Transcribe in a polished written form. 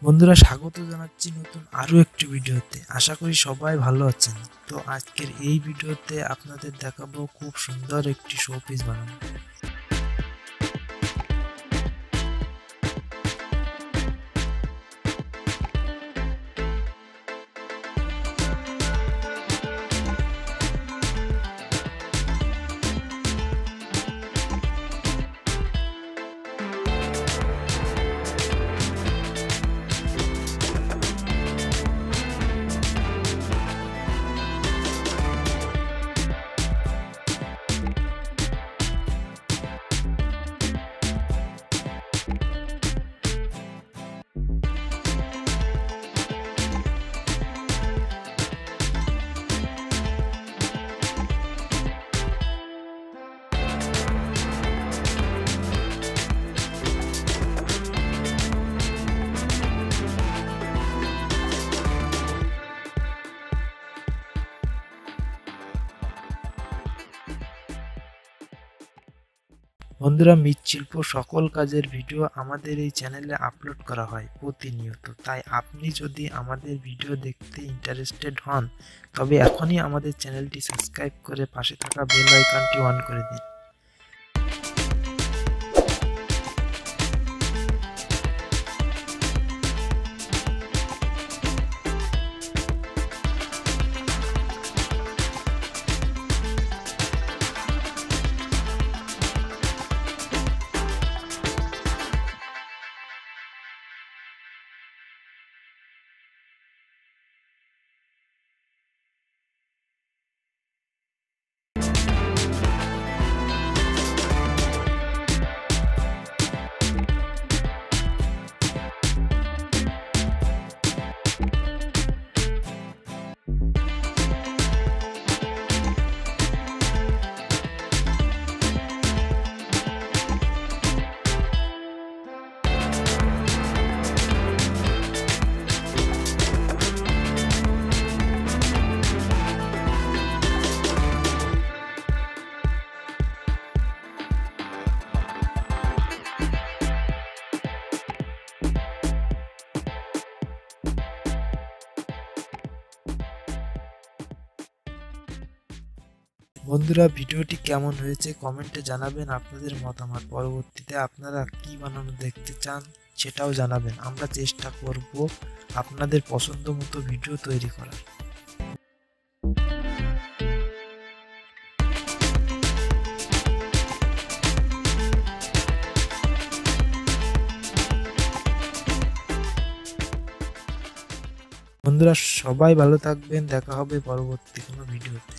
বন্ধুরা, স্বাগত জানাচ্ছি নতুন আরও একটি ভিডিওতে। আশা করি সবাই ভালো আছেন। তো আজকের এই ভিডিওতে আপনাদের দেখাবো খুব সুন্দর একটি শোপিস বানানো। বন্ধুরা, মৃৎশিল্প সকল কাজের ভিডিও আমাদের এই চ্যানেলে আপলোড করা হয় প্রতিনিয়ত। তাই আপনি যদি আমাদের ভিডিও দেখতে ইন্টারেস্টেড হন, তবে এখনই আমাদের চ্যানেলটি সাবস্ক্রাইব করে পাশে থাকা বেল আইকনটি অন করে দিন। বন্ধুরা, ভিডিওটি কেমন হয়েছে কমেন্টে জানাবেন আপনাদের মতামত। পরবর্তীতে আপনারা কি বানানো দেখতে চান সেটাও জানাবেন। আমরা চেষ্টা করব আপনাদের পছন্দ মতো ভিডিও তৈরি করার। বন্ধুরা, সবাই ভালো থাকবেন। দেখা হবে পরবর্তী কোনো ভিডিওতে।